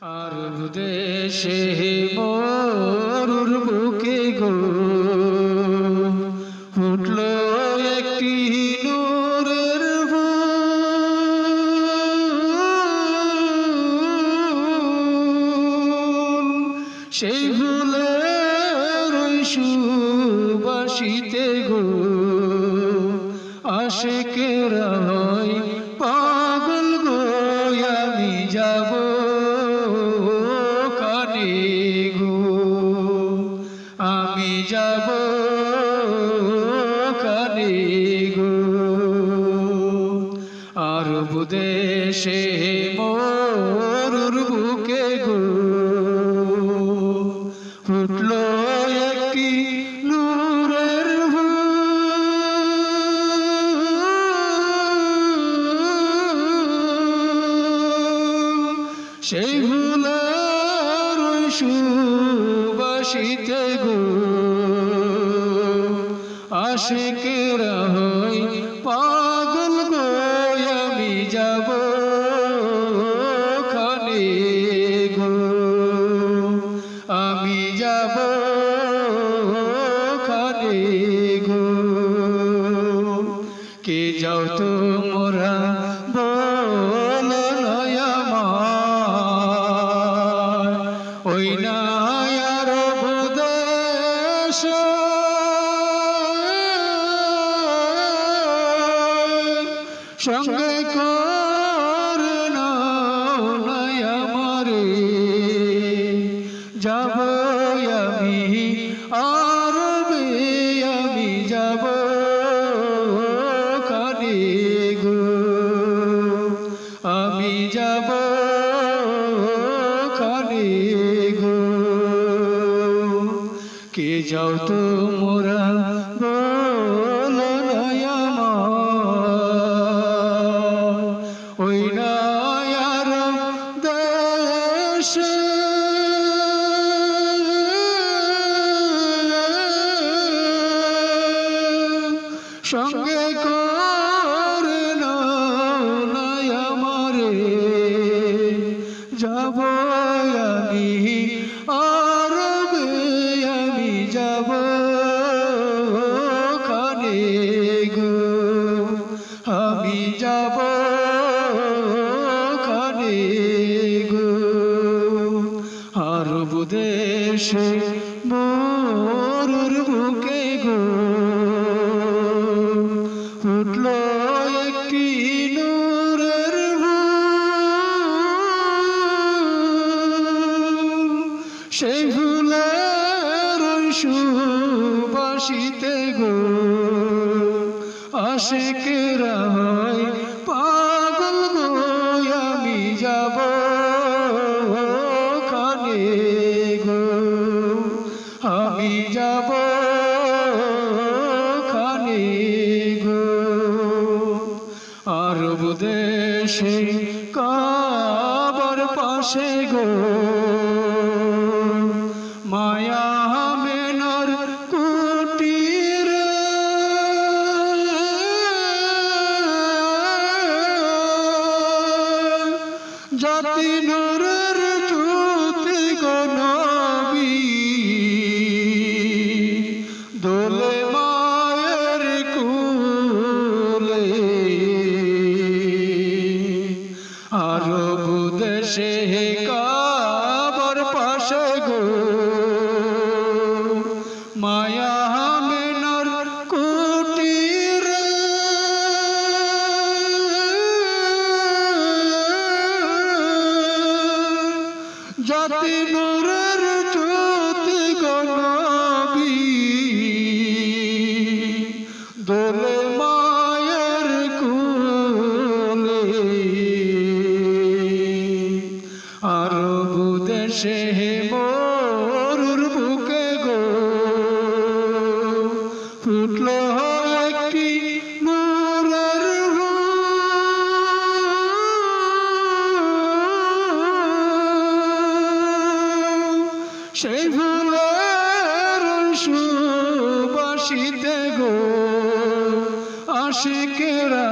আর দেশে মরুর বুকে গো ফুটল একটি নূরের ফুল, সেই ফুলের সুবাসিতে গো আশিকেরা হয় পাগল গো। আমি যাব কানে গো, আমি যাব কানে গো। আরব দেশে মরুর বুকে গো ফুটল একটি নূরের সেই ফুলের সুবাসিতে গো আশিকেরা হয় পাগল গো। আমি যাব খানে গো, আমি যাব খানে গো। কে যাও তোমরা বলো নয়া ওই না আরব দেশ সঙ্গে কর নয় আমারে যাব আমি আরবে, আমি যাব কানে গো, আমি যাব কানে গো। কে যাও তোমরা বলো নয়া ওই না আরব দেশ সঙ্গে কর নয় আমারে যাব আমি আরবে, আমি যাব খানে গো, আমি যাব খানে গো। আরব দেশে মরুর বুকে গো ফুটল একটি নূরের ফুল, সেই ফুলের সুবাসিতে গো আশিকেরা হয় পাগল গো। আমি যাব খানে গো, আমি যাব খানে গো। আরব দেশে কাবার পাশে গো মায়া মেনর কুটির, জাতি নূরের জ্যোতি গো নবী দোলে মায়ের কুলে। আরব দেশে কাবার পাশে গো মায়া মেনর কুটির, জাতি নূরের জ্যোতি গো নবী দোলে মায়ের কুলে। আরব দেশে মরুর বুকে গো ফুটল একটি নূরের সেই ফুলের সুবাসিতে গো আশিকেরা